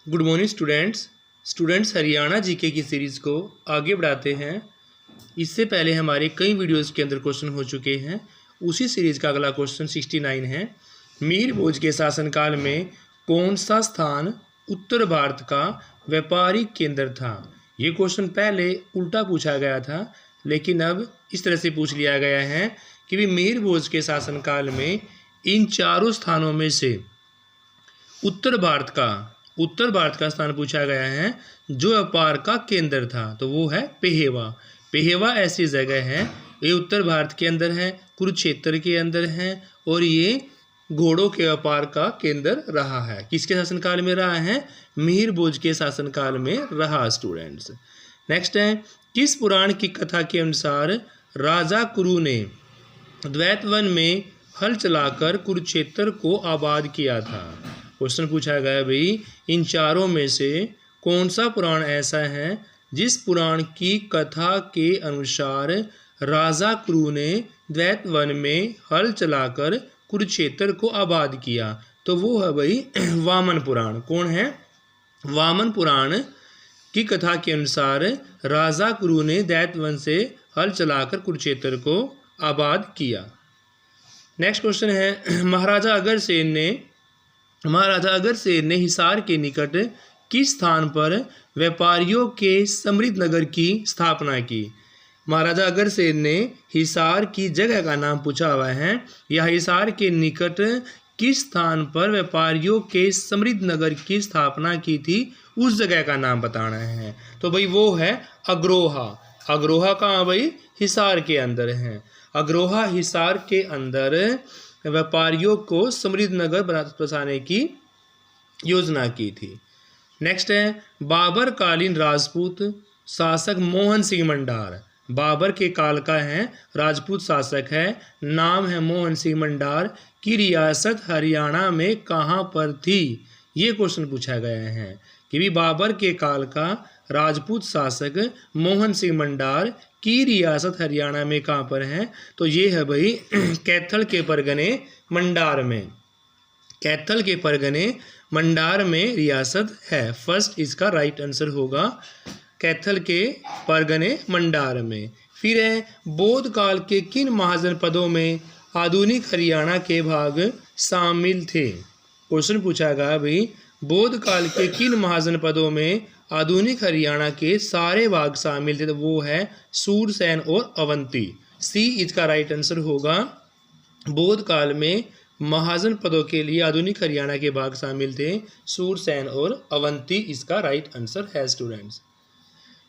Good morning students Haryana GK की series को आगे बढ़ाते हैं। इससे पहले हमारे कई वीडियोस के अंदर क्वेश्चन हो चुके हैं। उसी सीरीज़ का अगला क्वेश्चन 69 है। मीर भोज के शासनकाल में कौन सा स्थान उत्तर भारत का व्यापारिक केंद्र था। ये क्वेश्चन पहले उल्टा पूछा गया था, लेकिन अब इस तरह से पूछ लिया गया है कि भी मीर भोज के शासनकाल में इन चारों स्थानों में से उत्तर भारत का स्थान पूछा गया है जो व्यापार का केंद्र था, तो वो है पेहेवा। पेहेवा ऐसी जगह है, ये उत्तर भारत के अंदर है, कुरुक्षेत्र के अंदर है, और ये घोड़ों के व्यापार का केंद्र रहा है। किसके शासनकाल में रहा है? मिहिर भोज के शासनकाल में रहा स्टूडेंट्स। नेक्स्ट है, किस पुराण की कथा के अनुसार राजा कुरु ने द्वैत वन में हल चलाकर कुरुक्षेत्र को आबाद किया था। क्वेश्चन पूछा गया भाई इन चारों में से कौन सा पुराण ऐसा है जिस पुराण की कथा के अनुसार राजा कुरु ने द्वैत वन में हल चलाकर कुरुक्षेत्र को आबाद किया, तो वो है भाई वामन पुराण। कौन है? वामन पुराण की कथा के अनुसार राजा कुरु ने दैत्य वन से हल चलाकर कुरुक्षेत्र को आबाद किया। नेक्स्ट क्वेश्चन है, महाराजा अग्रसेन ने हिसार के निकट किस स्थान पर व्यापारियों के समृद्ध नगर की स्थापना की। महाराजा अग्रसेन ने हिसार की जगह का नाम पूछा हुआ है। यह हिसार के निकट किस स्थान पर व्यापारियों के समृद्ध नगर की स्थापना की थी, उस जगह का नाम बताना है। तो भाई वो है अग्रोहा। अग्रोहा कहाँ भाई? हिसार के अंदर है। अग्रोहा हिसार के अंदर व्यापारियों को समृद्ध नगर बसाने की योजना की थी। नेक्स्ट है, बाबर कालीन राजपूत शासक मोहन सिंह मंडार बाबर के काल का है, राजपूत शासक है, नाम है मोहन सिंह मंडार, की रियासत हरियाणा में कहाँ पर थी। ये क्वेश्चन पूछा गया है कि भी बाबर के काल का राजपूत शासक मोहन सिंह मंडार की रियासत हरियाणा में कहाँ पर है, तो ये है भाई कैथल के परगने मंडार में। कैथल के परगने मंडार में रियासत है। फर्स्ट इसका राइट आंसर होगा कैथल के परगने मंडार में। फिर है, बौद्ध काल के किन महाजनपदों में आधुनिक हरियाणा के भाग शामिल थे। क्वेश्चन पूछा गया भाई बौद्ध काल के किन महाजनपदों में आधुनिक हरियाणा के सारे भाग शामिल थे, तो वो है सूरसेन और अवंती। सी इसका राइट आंसर होगा। बौद्ध काल में महाजनपदों के लिए आधुनिक हरियाणा के भाग शामिल थे सूरसेन और अवंती, इसका राइट आंसर है स्टूडेंट्स।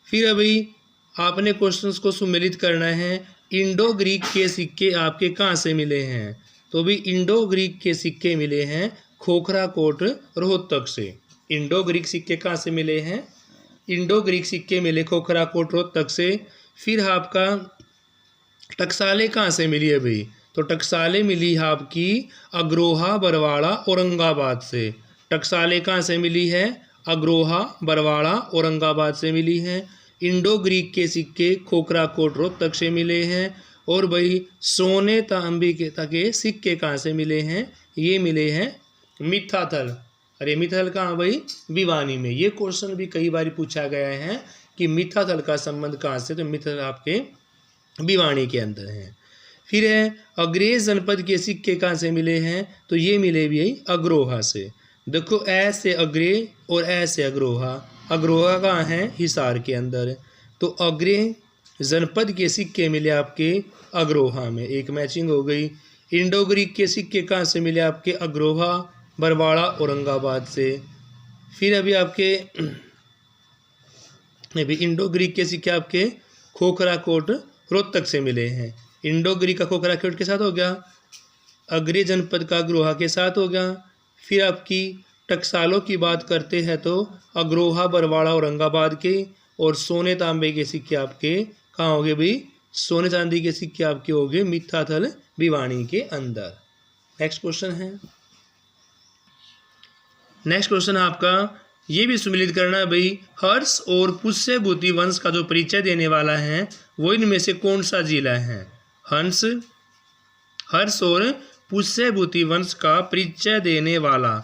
फिर अभी आपने क्वेश्चंस को सुमेलित करना है। इंडो ग्रीक के सिक्के आपके कहाँ से मिले हैं, तो भी इंडो ग्रीक के सिक्के मिले हैं खोखरा कोट रोहतक से। इंडो ग्रीक सिक्के कहाँ से मिले हैं? इंडो ग्रीक सिक्के मिले खोखरा कोट रोहतक से। फिर आपका टकसालें कहाँ से मिली है भाई, तो टकसालें मिली है आपकी अग्रोहा बरवाड़ा औरंगाबाद से। टकसालें कहाँ से मिली है? अग्रोहा बरवाड़ा औरंगाबाद से मिली हैं। इंडो ग्रीक के सिक्के खोखरा कोट रोहतक से मिले हैं। और भाई सोने तांबे के सिक्के कहाँ से मिले हैं? ये मिले हैं मिथाथल। अरे मिथाथल कहाँ भाई? भिवानी में। ये क्वेश्चन भी कई बार पूछा गया है कि मिथाथल का संबंध कहाँ से, तो मिथाथल आपके भिवानी के अंदर है। फिर है, अग्रेज जनपद के सिक्के कहाँ से मिले हैं, तो ये मिले भी अग्रोहा से। देखो ऐसे अग्रे और ऐसे अग्रोहा। अग्रोहा कहाँ है? हिसार के अंदर। तो अग्रे जनपद के सिक्के मिले आपके अग्रोहा में, एक मैचिंग हो गई। इंडो ग्रीक के सिक्के कहाँ से मिले आपके? अग्रोहा बरवाड़ा औरंगाबाद से। फिर अभी आपके इंडो ग्रीक के सिक्के आपके खोखरा कोट रोहतक से मिले हैं। इंडो ग्रीक का खोखरा कोट के साथ हो गया, अग्रे जनपद का अग्रोहा के साथ हो गया। फिर आपकी टकसालों की बात करते हैं तो अग्रोहा बरवाड़ा औरंगाबाद के। और सोने तांबे के सिक्के आपके कहाँ हो गए भाई? सोने चांदी के सिक्के आपके हो गए मिथाथल भिवानी के अंदर। नेक्स्ट क्वेश्चन है, नेक्स्ट क्वेश्चन आपका ये भी सुमिलित करना है भाई, हर्ष और पुष्यभूति वंश का जो परिचय देने वाला है वो इनमें से कौन सा जिला है। हर्ष और पुष्यभूति वंश का परिचय देने वाला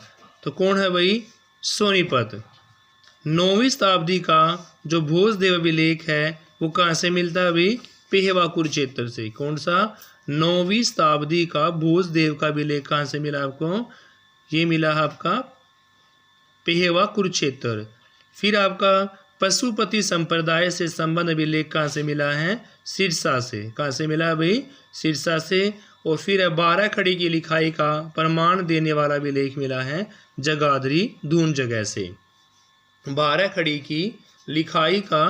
तो कौन है भाई? सोनीपत। 9वीं शताब्दी का जो भोजदेव अभिलेख है वो कहाँ से मिलता है अभी? पेहवा कुरुक्षेत्र से। कौन सा? 9वीं शताब्दी का भोजदेव का अभिलेख कहाँ से मिला आपको? ये मिला है आपका पेहवा कुरुक्षेत्र। फिर आपका पशुपति संप्रदाय से संबंध अभिलेख कहाँ से मिला है? सिरसा से। कहाँ से मिला भाई? सिरसा से। और फिर 12 खड़ी की लिखाई का प्रमाण देने वाला अभिलेख मिला है जगाधरी धून जगह से। 12 खड़ी की लिखाई का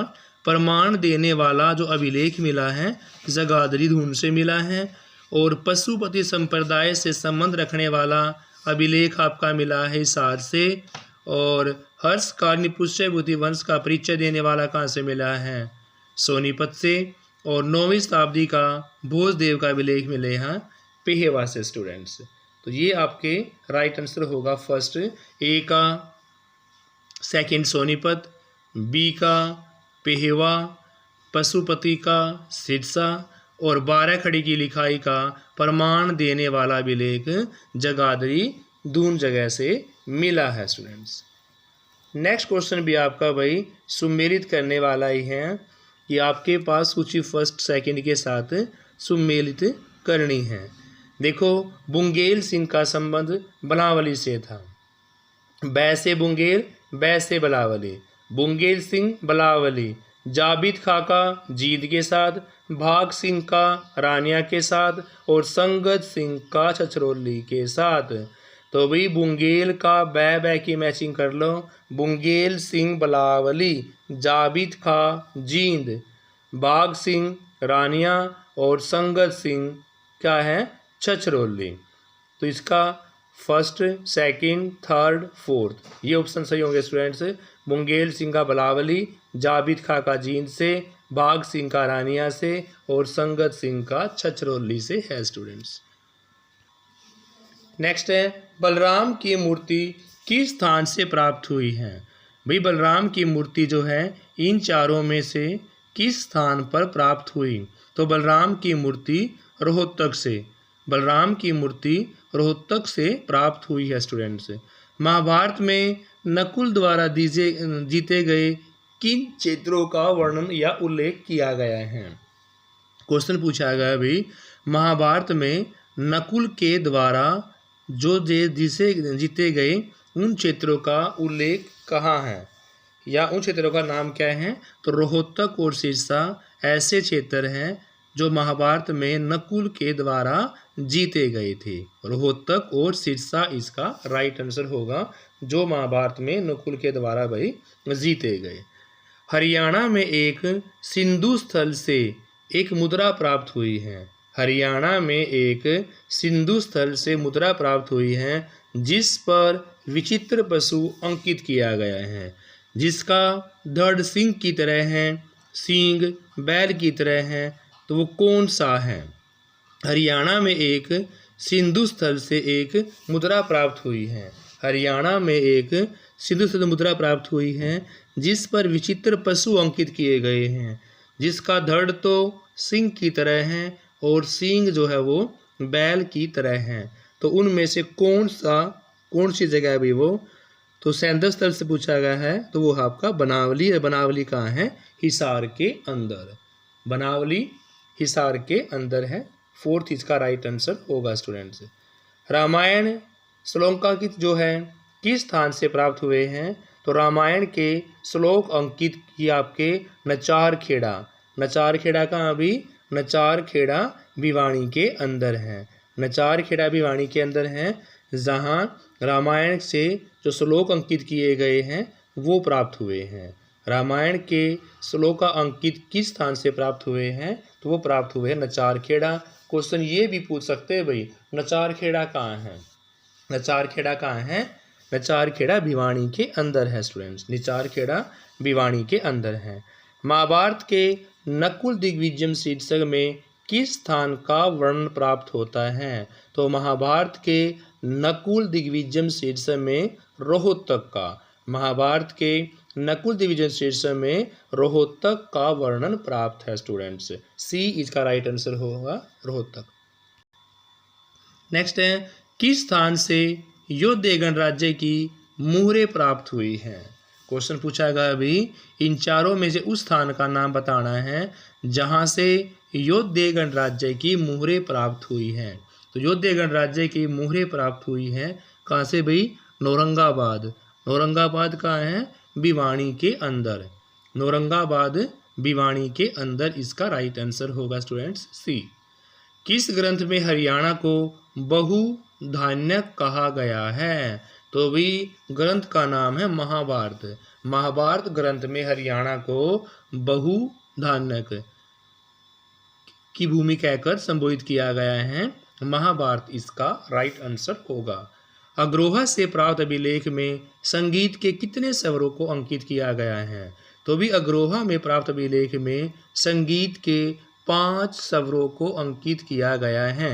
प्रमाण देने वाला जो अभिलेख मिला है जगाधरी धून से मिला है। और पशुपति संप्रदाय से संबंध रखने वाला अभिलेख आपका मिला है हिसार से। और हर्षकालीन पुष्यभूति वंश का परिचय देने वाला कहाँ से मिला है? सोनीपत से। और 9वीं शताब्दी का भोजदेव का अभिलेख मिले हैं पेहवा से स्टूडेंट्स। तो ये आपके राइट आंसर होगा फर्स्ट। ए का सेकंड सोनीपत, बी का पेहवा, पशुपति का सिरसा और 12 खड़ी की लिखाई का प्रमाण देने वाला अभिलेख जगाधरी दून जगह से मिला है स्टूडेंट्स। नेक्स्ट क्वेश्चन भी आपका भाई सुमेलित करने वाला ही है कि आपके पास सूची फर्स्ट सेकंड के साथ सुमेलित करनी है। देखो, बुंगेल सिंह का संबंध बलावली से था। बै से बुंगेल, बै से बलावली। बुंगेल सिंह बलावली, जाबित खां का जींद के साथ, भाग सिंह का रानिया के साथ और संगत सिंह का छछरौली के साथ। तो भाई बुंगेल का बै की मैचिंग कर लो। बुंगेल सिंह बलावली, जाबित खां जींद, भाग सिंह रानिया और संगत सिंह क्या है? छछरौली। तो इसका फर्स्ट, सेकंड, थर्ड, फोर्थ ये ऑप्शन सही होंगे स्टूडेंट्स। बुंगेल सिंह का बलावली, जाबित खां का जींद से, भाग सिंह का रानिया से और संगत सिंह का छछरौली से है स्टूडेंट्स। नेक्स्ट है बलराम की मूर्ति किस स्थान से प्राप्त हुई है? भाई बलराम की मूर्ति जो है इन चारों में से किस स्थान पर प्राप्त हुई? तो बलराम की मूर्ति रोहतक से। बलराम की मूर्ति रोहतक से प्राप्त हुई है स्टूडेंट्स। महाभारत में नकुल द्वारा जीते गए किन क्षेत्रों का वर्णन या उल्लेख किया गया है? क्वेश्चन पूछा गया भाई, महाभारत में नकुल के द्वारा जो जिसे जीते गए उन क्षेत्रों का उल्लेख कहाँ है या उन क्षेत्रों का नाम क्या है? तो रोहतक और सिरसा ऐसे क्षेत्र हैं जो महाभारत में नकुल के द्वारा जीते गए थे। रोहतक और सिरसा इसका राइट आंसर होगा, जो महाभारत में नकुल के द्वारा भाई जीते गए। हरियाणा में एक सिंधु स्थल से एक मुद्रा प्राप्त हुई है। हरियाणा में एक सिंधु स्थल से मुद्रा प्राप्त हुई है जिस पर विचित्र पशु अंकित किया गया है, जिसका धड़ सिंह की तरह है, सींग बैल की तरह है। तो वो कौन सा है? हरियाणा में एक सिंधु स्थल से एक मुद्रा प्राप्त हुई है। हरियाणा में एक सिंधु स्थल मुद्रा प्राप्त हुई है जिस पर विचित्र पशु अंकित किए गए हैं, जिसका धड़ तो सिंह की तरह है और सींग जो है वो बैल की तरह है। तो उनमें से कौन सी जगह है भाई वो? तो सैंदव स्थल से पूछा गया है, तो वो आपका बनावली है। बनावली कहाँ है? हिसार के अंदर। बनावली हिसार के अंदर है। फोर्थ इसका राइट आंसर होगा स्टूडेंट्स। रामायण श्लोकांकित जो है किस स्थान से प्राप्त हुए हैं? तो रामायण के श्लोक अंकित की आपके नचार खेड़ा। नचार खेड़ा कहाँ भी? नचार खेड़ा भिवानी के अंदर है। नचार खेड़ा भिवानी के अंदर है, जहाँ रामायण से जो श्लोक अंकित किए गए हैं वो प्राप्त हुए हैं। रामायण के श्लोक अंकित किस स्थान से प्राप्त हुए हैं? तो वो प्राप्त हुए हैं नचार खेड़ा। क्वेश्चन ये भी पूछ सकते हैं भाई, नचार खेड़ा कहाँ है? नचार खेड़ा कहाँ है? नचार खेड़ा भिवानी के अंदर है स्टूडेंट्स। नचार खेड़ा भिवानी के अंदर है। महाभारत के नकुल दिग्विजय शीर्षक में किस स्थान का वर्णन प्राप्त होता है? तो महाभारत के नकुल दिग्विजय शीर्षक में रोहतक का। महाभारत के नकुल दिग्विजय शीर्षक में रोहतक का वर्णन प्राप्त है स्टूडेंट्स। सी इसका राइट आंसर होगा, रोहतक। नेक्स्ट है किस स्थान से योद्धे गणराज्य की मुहरें प्राप्त हुई हैं? क्वेश्चन पूछा गया अभी इन चारों में से उस स्थान का नाम बताना है जहाँ से यौध्य गणराज्य की मुहरें प्राप्त हुई हैं। तो यौध्य गणराज्य की मुहरें प्राप्त हुई है कहाँ से भाई? नौरंगाबाद। नौरंगाबाद कहाँ है? भिवानी के अंदर। नौरंगाबाद भिवानी के अंदर इसका राइट आंसर होगा स्टूडेंट्स सी। किस ग्रंथ में हरियाणा को बहुधान्य कहा गया है? तो भी ग्रंथ का नाम है महाभारत। महाभारत ग्रंथ में हरियाणा को बहुधान्य की भूमि कहकर संबोधित किया गया है। महाभारत इसका राइट आंसर होगा। अग्रोहा से प्राप्त अभिलेख में संगीत के कितने स्वरों को अंकित किया गया है? तो भी अग्रोहा में प्राप्त अभिलेख में संगीत के 5 स्वरों को अंकित किया गया है।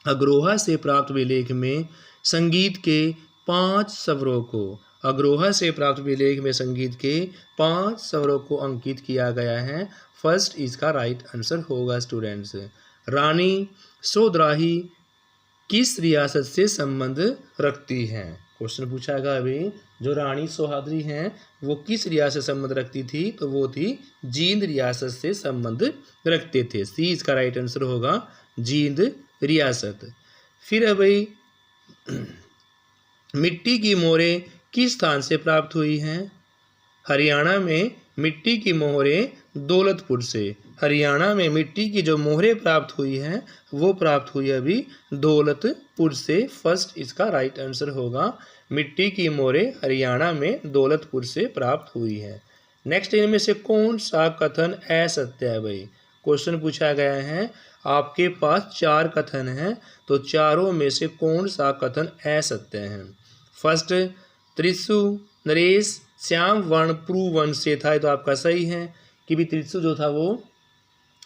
अग्रोहा से प्राप्त अभिलेख में संगीत के 5 स्वरों को अग्रोहा से प्राप्त अभिलेख में संगीत के 5 स्वरों को अंकित किया गया है। फर्स्ट इसका राइट आंसर होगा स्टूडेंट्स। रानी सोधराही किस रियासत से संबंध रखती हैं? क्वेश्चन पूछा गया अभी जो रानी सोहादरी हैं वो किस रियासत से संबंध रखती थी? तो वो थी जींद रियासत से संबंध रखते थे। सी इसका राइट आंसर होगा जींद रियासत। फिर अभी मिट्टी की मोहरें किस स्थान से प्राप्त हुई हैं? हरियाणा में मिट्टी की मोहरें दौलतपुर से। हरियाणा में मिट्टी की जो मोहरें प्राप्त हुई हैं वो प्राप्त हुई अभी दौलतपुर से। फर्स्ट इसका राइट आंसर होगा मिट्टी की मोहरें हरियाणा में दौलतपुर से प्राप्त हुई है। नेक्स्ट इनमें से कौन सा कथन असत्य है भाई? क्वेश्चन पूछा गया है आपके पास 4 कथन हैं तो चारों में से कौन सा कथन असत्य है? फर्स्ट त्रिशु नरेश श्याम वर्ण पुरु वंश से था, तो आपका सही है कि भी त्रिशु जो था वो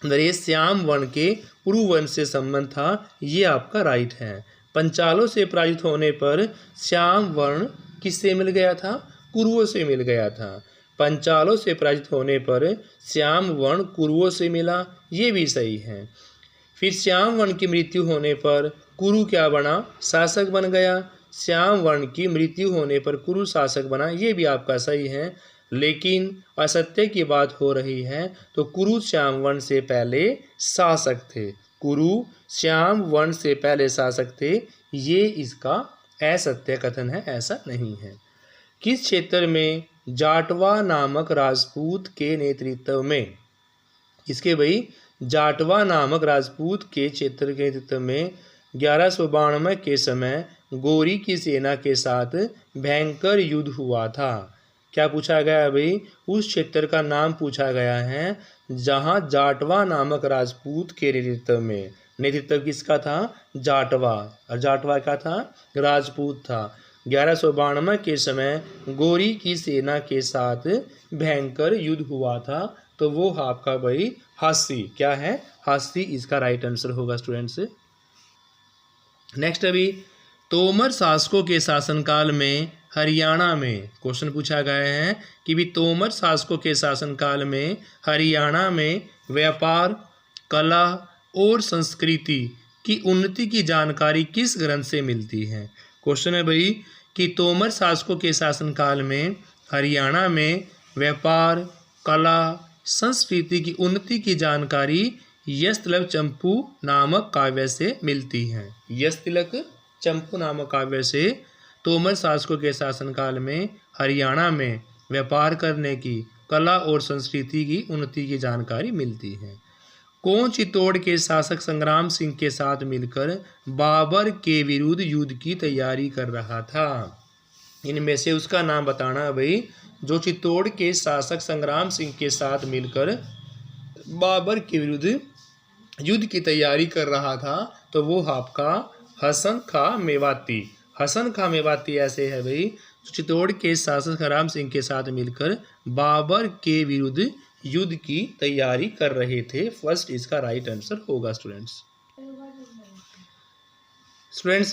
नरेश श्याम वर्ण के पुरु वंश से संबंध था, ये आपका राइट है। पंचालों से पराजित होने पर श्याम वर्ण किससे मिल गया था? कुरुओं से मिल गया था। पंचालों से पराजित होने पर श्याम वर्ण कुरुओं से मिला, ये भी सही है। फिर श्याम वर्ण की मृत्यु होने पर कुरु क्या बना? शासक बन गया। श्याम वर्ण की मृत्यु होने पर कुरु शासक बना, ये भी आपका सही है। लेकिन असत्य की बात हो रही है तो कुरु श्याम वर्ण से पहले शासक थे। कुरु श्याम वर्ण से पहले शासक थे, ये इसका असत्य कथन है, ऐसा नहीं है। किस क्षेत्र में जाटवा नामक राजपूत के नेतृत्व में इसके भाई जाटवा नामक राजपूत के क्षेत्र के नेतृत्व में 1192 के समय गोरी की सेना के साथ भयंकर युद्ध हुआ था? क्या पूछा गया है भाई? उस क्षेत्र का नाम पूछा गया है जहां जाटवा नामक राजपूत के नेतृत्व किसका था? जाटवा। और जाटवा क्या था? राजपूत था। 1192 के समय गोरी की सेना के साथ भयंकर युद्ध हुआ था, तो वो आपका भाई हास्सी। क्या है? हास्सी इसका राइट आंसर होगा स्टूडेंट्स। नेक्स्ट अभी तोमर शासकों के शासनकाल में हरियाणा में क्वेश्चन पूछा गया है कि भी तोमर शासकों के शासनकाल में हरियाणा में व्यापार, कला और संस्कृति की उन्नति की जानकारी किस ग्रंथ से मिलती है? क्वेश्चन है भाई कि तोमर शासकों के शासनकाल में हरियाणा में व्यापार, कला, संस्कृति की उन्नति की जानकारी यशतिलक चंपू नामक काव्य से मिलती है। यशतिलक चंपू नामक काव्य से तोमर शासकों के शासनकाल में हरियाणा में व्यापार करने की, कला और संस्कृति की उन्नति की जानकारी मिलती है। कौन चित्तौड़ के शासक संग्राम सिंह के साथ मिलकर बाबर के विरुद्ध युद्ध की तैयारी कर रहा था? इनमें से उसका नाम बताना भाई जो चित्तौड़ के शासक संग्राम सिंह के साथ मिलकर बाबर के विरुद्ध युद्ध की तैयारी कर रहा था, तो वो आपका हसन खां मेवाती। हसन खां मेवाती ऐसे है भाई जो चित्तौड़ के शासक संग्राम सिंह के साथ मिलकर बाबर के विरुद्ध युद्ध की तैयारी कर रहे थे। फर्स्ट इसका राइट आंसर होगा स्टूडेंट्स।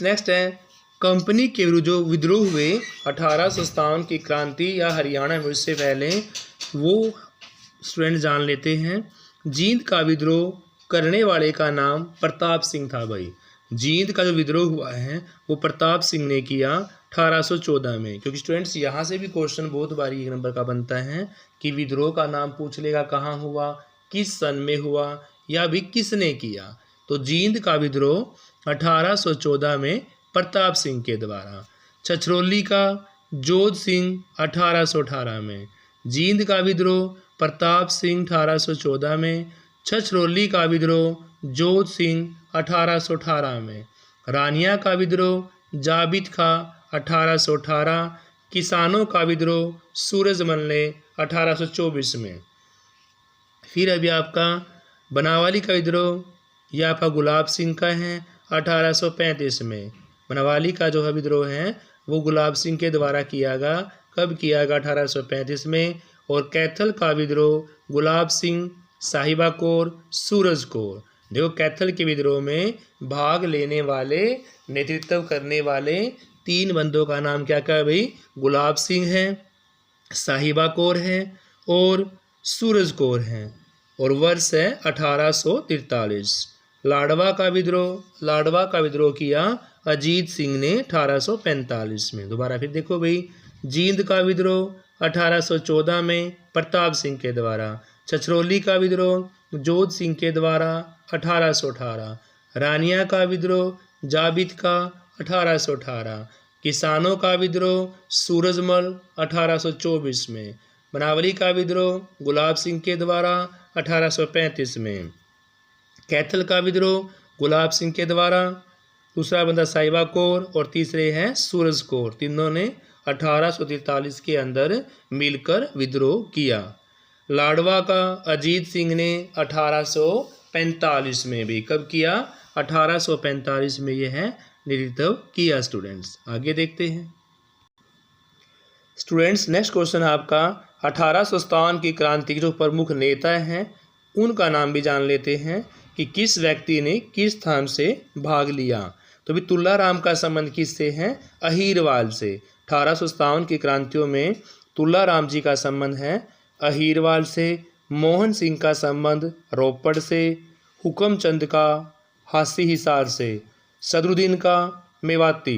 नेक्स्ट है कंपनी के विरुद्ध जो विद्रोह हुए 1857 की क्रांति या हरियाणा में, उससे पहले वो स्टूडेंट जान लेते हैं। जींद का विद्रोह करने वाले का नाम प्रताप सिंह था भाई। जींद का जो विद्रोह हुआ है वो प्रताप सिंह ने किया 1814 में, क्योंकि स्टूडेंट्स यहाँ से भी क्वेश्चन बहुत बारी 1 नंबर का बनता है कि विद्रोह का नाम पूछ लेगा, कहाँ हुआ, किस सन में हुआ, या भी किसने किया। तो जींद का विद्रोह 1814 में प्रताप सिंह के द्वारा। छछरौली का जोध सिंह 1818 में। जींद का विद्रोह प्रताप सिंह 1814 में। छछरौली का विद्रोह जोध सिंह 1818 में। रानिया का विद्रोह जाबित खां 1818। किसानों का विद्रोह सूरजमल ने 1824 में। फिर अभी आपका बनावाली का विद्रोह यह आपका गुलाब सिंह का है 1835 में। बनावाली का जो है विद्रोह है वो गुलाब सिंह के द्वारा किया गया। कब किया गया? 1835 में। और कैथल का विद्रोह गुलाब सिंह, साहिबा कौर, सूरज कौर। देखो कैथल के विद्रोह में भाग लेने वाले, नेतृत्व करने वाले 3 बंदों का नाम क्या क्या है भाई? गुलाब सिंह है, साहिबा कौर है और सूरज कौर है। और वर्ष है 1843। लाडवा का विद्रोह किया अजीत सिंह ने 1845 में। दोबारा फिर देखो भाई, जींद का विद्रोह 1814 में प्रताप सिंह के द्वारा। छछरौली का विद्रोह जोध सिंह के द्वारा 1818। रानिया का विद्रोह जाबित खां 1818। किसानों का विद्रोह सूरजमल 1824 में। बनावली का विद्रोह गुलाब सिंह के द्वारा 1835 में। कैथल का विद्रोह गुलाब सिंह के द्वारा। दूसरा बंदा साहिबा कौर और तीसरे हैं सूरज कौर। तीनों ने 1843 के अंदर मिलकर विद्रोह किया। लाडवा का अजीत सिंह ने 1845 में भी। कब किया? 1845 में यह नेतृत्व किया। स्टूडेंट्स आगे देखते हैं। स्टूडेंट्स नेक्स्ट क्वेश्चन आपका 1857 की क्रांति के जो प्रमुख नेता हैं उनका नाम भी जान लेते हैं कि किस व्यक्ति ने किस स्थान से भाग लिया। तो भी तुल्लाराम का संबंध किससे है? अहीरवाल से। 1857 की क्रांतियों में तुल्लाराम जी का संबंध है अहीरवाल से। मोहन सिंह का संबंध रोपड़ से। हुक्मचंद का हासी हिसार से। सदरुद्दीन का मेवाती,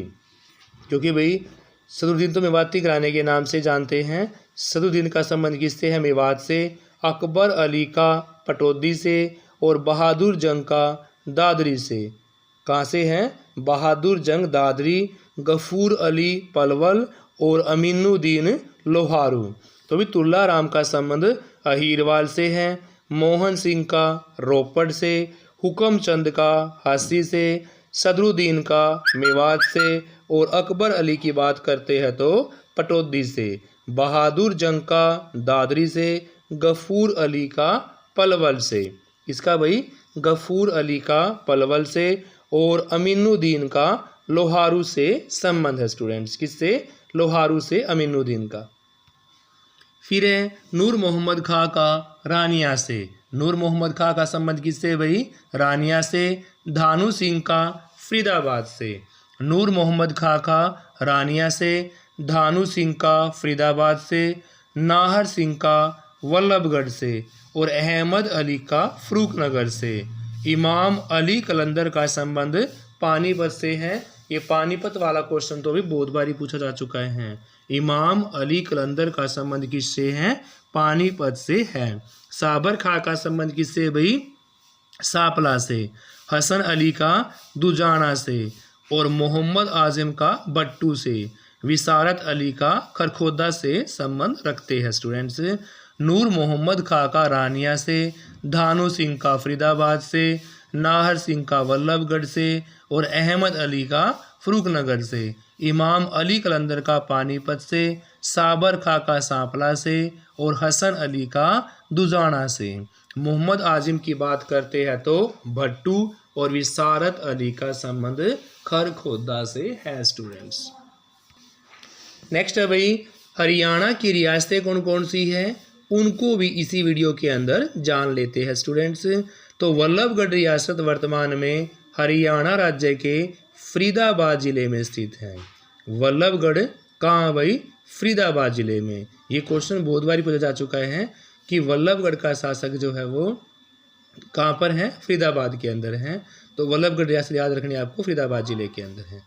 क्योंकि भाई सदरुद्दीन तो मेवाती घराने के नाम से जानते हैं। सदरुद्दीन का संबंध किससे है? मेवात से। अकबर अली का पटौदी से और बहादुर जंग का दादरी से। कहाँ से हैं? बहादुर जंग दादरी, गफूर अली पलवल और अमीनुद्दीन लोहारू। तो भी तुल्लाराम का संबंध अहीरवाल से है। मोहन सिंह का रोपड़ से। हुक्मचंद का हासी से। सदरुद्दीन का मेवात से। और अकबर अली की बात करते हैं तो पटौदी से। बहादुर जंग का दादरी से। गफूर अली का पलवल से। इसका भाई गफूर अली का पलवल से और अमीनुद्दीन का लोहारू से संबंध है। स्टूडेंट्स किससे? लोहारू से अमीनुद्दीन का। फिर है नूर मोहम्मद खां का रानिया से। नूर मोहम्मद खां का संबंध किससे भाई? रानिया से। धानु सिंह का फरीदाबाद से। नूर मोहम्मद खां का रानिया से। धानु सिंह का फरीदाबाद से। नाहर सिंह का वल्लभगढ़ से और अहमद अली का फरूखनगर से। इमाम अली कलंदर का संबंध पानीपत से है। ये पानीपत वाला क्वेश्चन तो भी बहुत बारी पूछा जा चुका है। इमाम अली कलंदर का संबंध किससे है? पानीपत से है। साबर खां का संबंध किससे भाई? सापला से। हसन अली का दुजाना से और मोहम्मद आजम का बट्टू से। विसारत अली का खरखोदा से संबंध रखते हैं। स्टूडेंट्स नूर मोहम्मद खां का रानिया से। धानु सिंह का फरीदाबाद से। नाहर सिंह का वल्लभगढ़ से और अहमद अली का फरूखनगर से। इमाम अली कलंदर का पानीपत से। साबर खां का सांपला से और हसन अली का दुजाना से। मोहम्मद आजिम की बात करते हैं तो भट्टू और विसारत अली का संबंध खरखोदा से है। स्टूडेंट्स नेक्स्ट है भाई हरियाणा की रियासतें कौन कौन सी है, उनको भी इसी वीडियो के अंदर जान लेते हैं। स्टूडेंट्स तो वल्लभगढ़ रियासत वर्तमान में हरियाणा राज्य के फरीदाबाद जिले में स्थित है। वल्लभगढ़ कहाँ भाई? फरीदाबाद जिले में। ये क्वेश्चन बहुत बार पूछा जा चुका है कि वल्लभगढ़ का शासक जो है वो कहाँ पर है? फरीदाबाद के अंदर है। तो वल्लभगढ़ रियासत याद रखनी आपको फरीदाबाद जिले के अंदर है।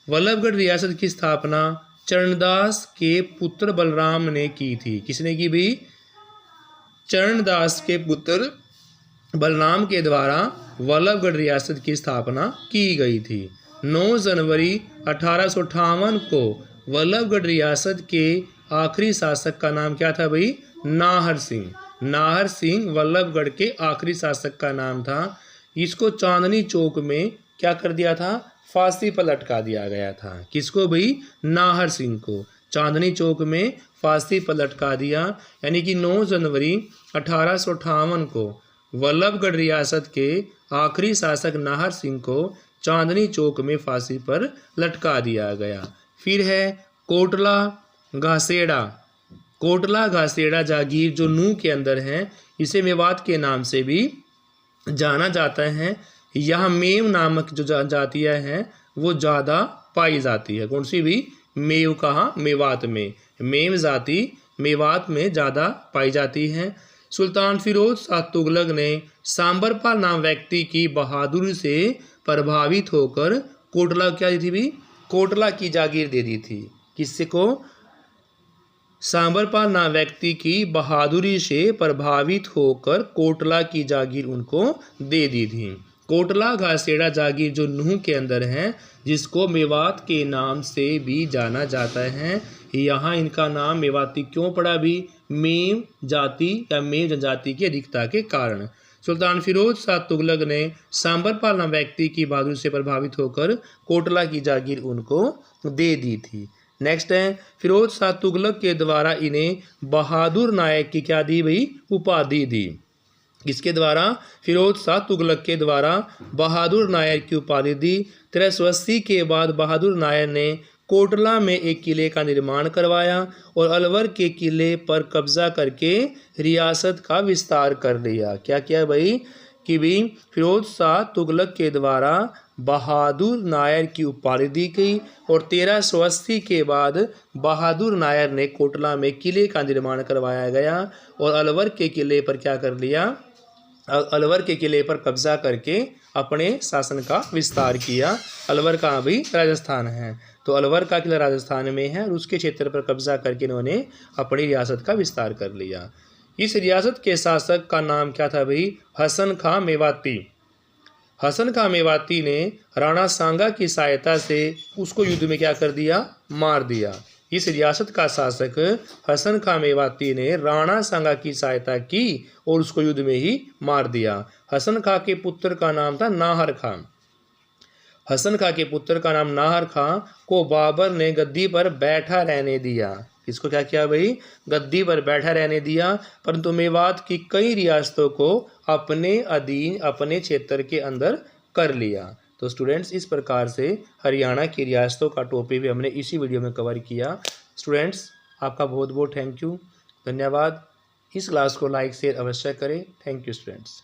वल्लभगढ़ रियासत की स्थापना चरणदास के पुत्र बलराम ने की थी। किसने की भाई? चरणदास के पुत्र बलराम के द्वारा वल्लभगढ़ रियासत की स्थापना की गई थी। 9 जनवरी 1858 को वल्लभगढ़ रियासत के आखिरी शासक का नाम क्या था भाई? नाहर सिंह। नाहर सिंह वल्लभगढ़ के आखिरी शासक का नाम था। इसको चांदनी चौक में क्या कर दिया था? फांसी पर लटका दिया गया था। किसको भाई? नाहर सिंह को चांदनी चौक में फांसी पर लटका दिया। यानी कि 9 जनवरी 1858 को वल्लभगढ़ रियासत के आखिरी शासक नाहर सिंह को चांदनी चौक में फांसी पर लटका दिया गया। फिर है कोटला घासेड़ा। कोटला घासेड़ा जागीर जो नूह के अंदर है, इसे मेवात के नाम से भी जाना जाता है। यहाँ मेव नामक जो जातियाँ हैं वो ज़्यादा पाई जाती है। कौन सी भी? मेव। कहाँ? मेवात में। मेव जाति मेवात में ज़्यादा पाई जाती है। सुल्तान फिरोज शाह तुगलक ने सांबरपाल नाम व्यक्ति की बहादुरी से प्रभावित होकर कोटला क्या दी थी भी? कोटला की जागीर दे दी थी। किससे को? सांबरपाल नाम व्यक्ति की बहादुरी से प्रभावित होकर कोटला की जागीर उनको दे दी थी। कोटला घासेड़ा जागीर जो नूह के अंदर है, जिसको मेवात के नाम से भी जाना जाता है। यहाँ इनका नाम मेवाती क्यों पड़ा भी? मेव जाति या मेव जनजाति की अधिकता के कारण। सुल्तान फिरोज शाह तुगलक ने सांबरपाल नाम व्यक्ति की बहादुरी से प्रभावित होकर कोटला की जागीर उनको दे दी थी। नेक्स्ट है फिरोज शाह तुगलक के द्वारा इन्हें बहादुर नायक की क्या दी भाई? उपाधि दी। किसके द्वारा? फिरोज शाह तुगलक के द्वारा बहादुर नायक की उपाधि दी। 1380 के बाद बहादुर नायक ने कोटला में एक किले का निर्माण करवाया और अलवर के किले पर कब्जा करके रियासत का विस्तार कर लिया। क्या किया भाई? कि भी फिरोज शाह तुगलक के द्वारा बहादुर नायर की उपाधि दी गई और 1380 के बाद बहादुर नायर ने कोटला में किले का निर्माण करवाया गया और अलवर के किले पर क्या कर लिया? अलवर के किले पर कब्जा करके अपने शासन का विस्तार किया। अलवर कहाँ भी? राजस्थान है। तो अलवर का किला राजस्थान में है और उसके क्षेत्र पर कब्जा करके इन्होंने अपनी रियासत का विस्तार कर लिया। इस रियासत के शासक का नाम क्या था भाई? हसन खां मेवाती। हसन खां मेवाती ने राणा सांगा की सहायता से उसको युद्ध में क्या कर दिया? मार दिया। इस रियासत का शासक हसन खां मेवाती ने राणा सांगा की सहायता की और उसको युद्ध में ही मार दिया। हसन खां के पुत्र का नाम था नाहर खां। हसन खां के पुत्र का नाम नाहर खां को बाबर ने गद्दी पर बैठा रहने दिया। इसको क्या किया भाई? गद्दी पर बैठा रहने दिया, परंतु मेवात की कई रियासतों को अपने अधीन अपने क्षेत्र के अंदर कर लिया। तो स्टूडेंट्स, इस प्रकार से हरियाणा की रियासतों का टॉपिक भी हमने इसी वीडियो में कवर किया। स्टूडेंट्स, आपका बहुत बहुत थैंक यू, धन्यवाद। इस क्लास को लाइक शेयर अवश्य करें। Thank you students.